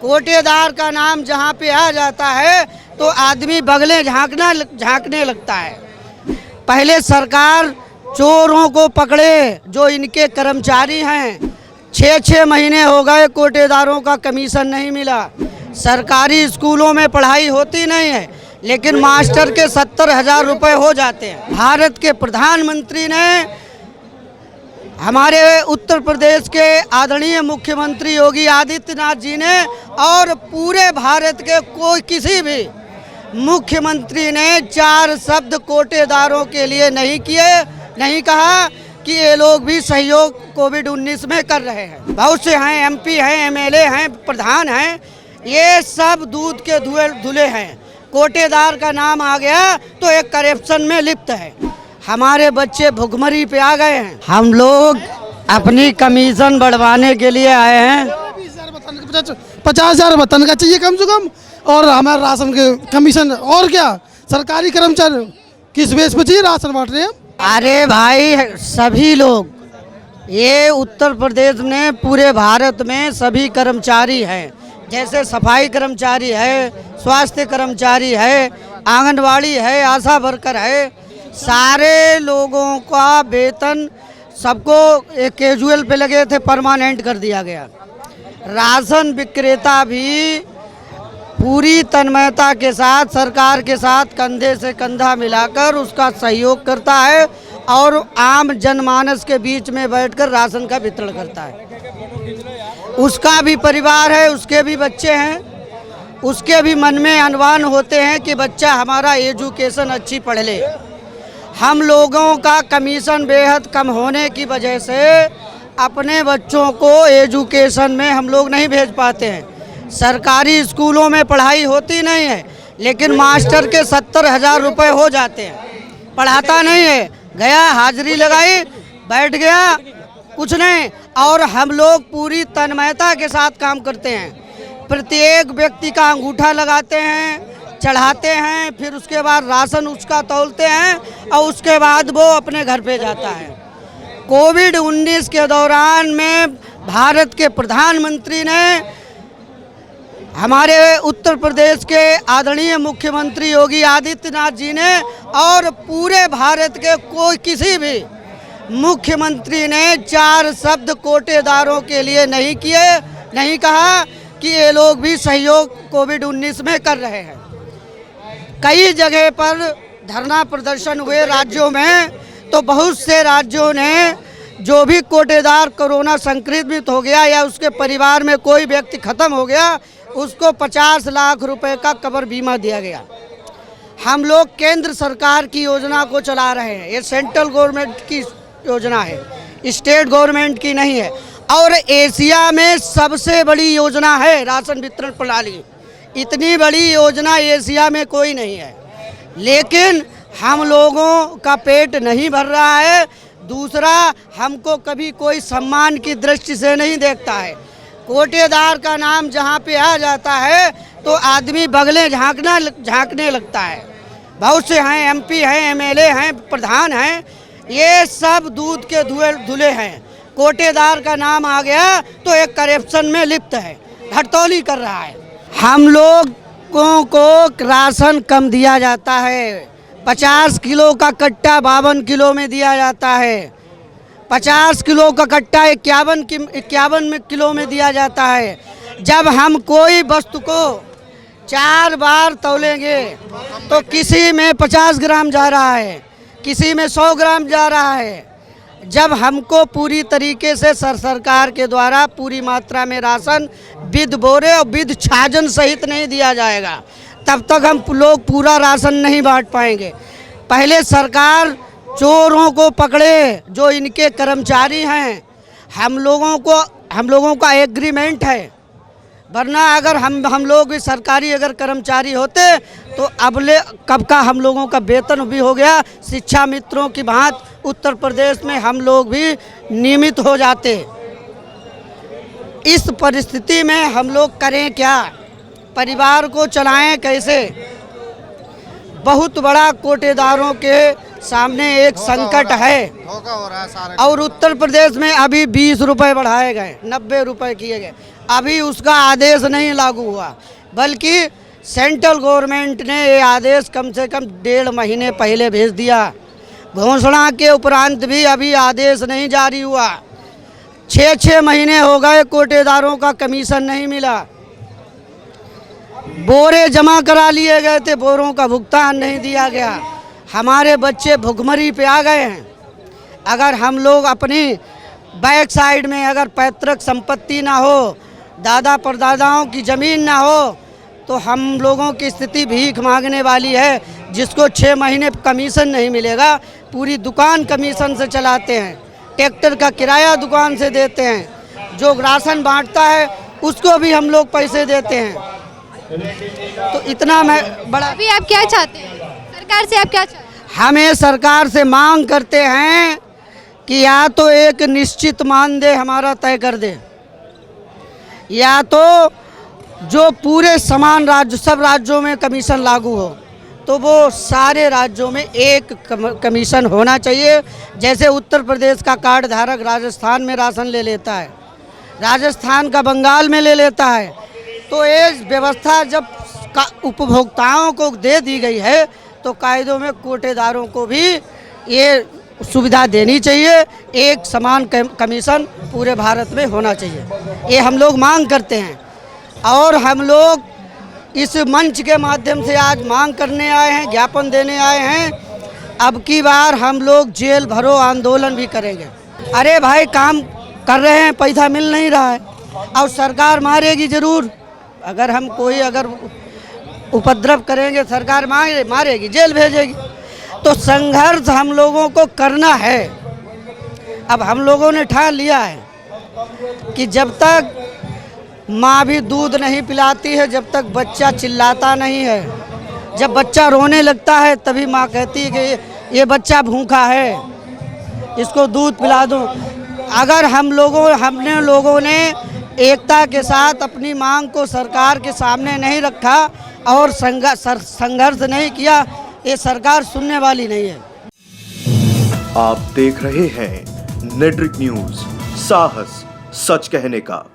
कोटेदार का नाम जहाँ पे आ जाता है तो आदमी बगले झांकने लगता है। पहले सरकार चोरों को पकड़े, जो इनके कर्मचारी हैं। 6-6 महीने हो गए कोटेदारों का कमीशन नहीं मिला। सरकारी स्कूलों में पढ़ाई होती नहीं है, लेकिन मास्टर के 70,000 रुपये हो जाते हैं। भारत के प्रधानमंत्री ने, हमारे उत्तर प्रदेश के आदरणीय मुख्यमंत्री योगी आदित्यनाथ जी ने और पूरे भारत के कोई किसी भी मुख्यमंत्री ने 4 शब्द कोटेदारों के लिए नहीं कहा कि ये लोग भी सहयोग कोविड-19 में कर रहे हैं। बहुत से हैं, एमपी हैं, एमएलए हैं, प्रधान हैं, ये सब दूध के धुले हैं। कोटेदार का नाम आ गया तो एक करप्शन में लिप्त है। हमारे बच्चे भुखमरी पे आ गए हैं। हम लोग अपनी कमीशन बढ़वाने के लिए आए हैं। 50,000 तनख्वाह चाहिए कम से कम, और हमारे राशन के कमीशन, और क्या सरकारी कर्मचारी किस बेस पे चाहिए राशन बांट रहे हैं। अरे भाई, सभी लोग, ये उत्तर प्रदेश में पूरे भारत में सभी कर्मचारी हैं। जैसे सफाई कर्मचारी है, स्वास्थ्य कर्मचारी है, आंगनवाड़ी है, आशा वर्कर है, सारे लोगों का वेतन सबको एक कैजुअल पे लगे थे, परमानेंट कर दिया गया। राशन विक्रेता भी पूरी तन्मयता के साथ सरकार के साथ कंधे से कंधा मिलाकर उसका सहयोग करता है और आम जनमानस के बीच में बैठकर राशन का वितरण करता है। उसका भी परिवार है, उसके भी बच्चे हैं, उसके भी मन में अनुमान होते हैं कि बच्चा हमारा एजुकेशन अच्छी पढ़ ले। हम लोगों का कमीशन बेहद कम होने की वजह से अपने बच्चों को एजुकेशन में हम लोग नहीं भेज पाते हैं। सरकारी स्कूलों में पढ़ाई होती नहीं है, लेकिन मास्टर के 70,000 रुपये हो जाते हैं। पढ़ाता नहीं है, गया हाजिरी लगाई, बैठ गया, कुछ नहीं। और हम लोग पूरी तन्मयता के साथ काम करते हैं। प्रत्येक व्यक्ति का अंगूठा लगाते हैं, चढ़ाते हैं, फिर उसके बाद राशन उसका तौलते हैं और उसके बाद वो अपने घर पे जाता है। कोविड-19 के दौरान में भारत के प्रधानमंत्री ने, हमारे उत्तर प्रदेश के आदरणीय मुख्यमंत्री योगी आदित्यनाथ जी ने और पूरे भारत के कोई किसी भी मुख्यमंत्री ने 4 शब्द कोटेदारों के लिए नहीं कहा कि ये लोग भी सहयोग कोविड-19 में कर रहे हैं। कई जगह पर धरना प्रदर्शन हुए राज्यों में, तो बहुत से राज्यों ने जो भी कोटेदार कोरोना संक्रमित हो गया या उसके परिवार में कोई व्यक्ति खत्म हो गया, उसको 50 लाख रुपए का कवर बीमा दिया गया। हम लोग केंद्र सरकार की योजना को चला रहे हैं। ये सेंट्रल गवर्नमेंट की योजना है, स्टेट गवर्नमेंट की नहीं है। और एशिया में सबसे बड़ी योजना है राशन वितरण प्रणाली। इतनी बड़ी योजना एशिया में कोई नहीं है, लेकिन हम लोगों का पेट नहीं भर रहा है। दूसरा, हमको कभी कोई सम्मान की दृष्टि से नहीं देखता है। कोटेदार का नाम जहाँ पे आ जाता है तो आदमी बगले झांकने लगता है। बहुत से हैं, एमपी हैं, एमएलए हैं, प्रधान हैं, ये सब दूध के धुले हैं। कोटेदार का नाम आ गया तो एक करप्शन में लिप्त है, घटतौली कर रहा है। हम लोगों को राशन कम दिया जाता है। 50 किलो का कट्टा 52 किलो में दिया जाता है। 50 किलो का कट्टा 51 किलो में दिया जाता है। जब हम कोई वस्तु को 4 बार तौलेंगे तो किसी में 50 ग्राम जा रहा है, किसी में 100 ग्राम जा रहा है। जब हमको पूरी तरीके से सरकार के द्वारा पूरी मात्रा में राशन विद बोरे और विद छाजन सहित नहीं दिया जाएगा, तब तक हम लोग पूरा राशन नहीं बांट पाएंगे। पहले सरकार चोरों को पकड़े, जो इनके कर्मचारी हैं। हम लोगों का एग्रीमेंट है, वरना अगर हम लोग भी सरकारी अगर कर्मचारी होते तो कब का हम लोगों का वेतन भी हो गया। शिक्षा मित्रों की भांति उत्तर प्रदेश में हम लोग भी नियमित हो जाते। इस परिस्थिति में हम लोग करें क्या, परिवार को चलाएं कैसे। बहुत बड़ा कोटेदारों के सामने एक संकट है। और उत्तर प्रदेश में अभी 20 रुपये बढ़ाए गए, 90 रुपये किए गए। अभी उसका आदेश नहीं लागू हुआ, बल्कि सेंट्रल गवर्नमेंट ने ये आदेश कम से कम 1.5 महीने पहले भेज दिया। घोषणा के उपरांत भी अभी आदेश नहीं जारी हुआ। 6 महीने हो गए, कोटेदारों का कमीशन नहीं मिला। बोरे जमा करा लिए गए थे, बोरों का भुगतान नहीं दिया गया। हमारे बच्चे भुखमरी पे आ गए हैं। अगर हम लोग अपनी बैक साइड में अगर पैतृक संपत्ति ना हो, दादा परदादाओं की ज़मीन ना हो, तो हम लोगों की स्थिति भीख मांगने वाली है। जिसको 6 महीने कमीशन नहीं मिलेगा, पूरी दुकान कमीशन से चलाते हैं, ट्रैक्टर का किराया दुकान से देते हैं, जो राशन बांटता है उसको भी हम लोग पैसे देते हैं। तो इतना मैं बड़ा अभी आप क्या चाहते हैं सरकार से? आप क्या चाहते हैं? हमें सरकार से मांग करते हैं कि या तो एक निश्चित मानदेय हमारा तय कर दे, या तो जो पूरे समान राज्य सब राज्यों में कमीशन लागू हो, तो वो सारे राज्यों में एक कमीशन होना चाहिए। जैसे उत्तर प्रदेश का कार्ड धारक राजस्थान में राशन ले लेता है, राजस्थान का बंगाल में ले लेता है, तो ये व्यवस्था जब उपभोक्ताओं को दे दी गई है, तो कायदों में कोटेदारों को भी ये सुविधा देनी चाहिए। एक समान कमीशन पूरे भारत में होना चाहिए, ये हम लोग मांग करते हैं। और हम लोग इस मंच के माध्यम से आज मांग करने आए हैं, ज्ञापन देने आए हैं। अब की बार हम लोग जेल भरो आंदोलन भी करेंगे। अरे भाई, काम कर रहे हैं, पैसा मिल नहीं रहा है, और सरकार मारेगी ज़रूर। अगर हम कोई अगर उपद्रव करेंगे, सरकार मारेगी, जेल भेजेगी। तो संघर्ष हम लोगों को करना है। अब हम लोगों ने ठान लिया है कि जब तक माँ भी दूध नहीं पिलाती है, जब तक बच्चा चिल्लाता नहीं है, जब बच्चा रोने लगता है, तभी माँ कहती है कि ये बच्चा भूखा है, इसको दूध पिला दो। अगर हमने लोगों ने एकता के साथ अपनी मांग को सरकार के सामने नहीं रखा और संघर्ष नहीं किया, ये सरकार सुनने वाली नहीं है। आप देख रहे हैं नेट्रिक न्यूज, साहस सच कहने का।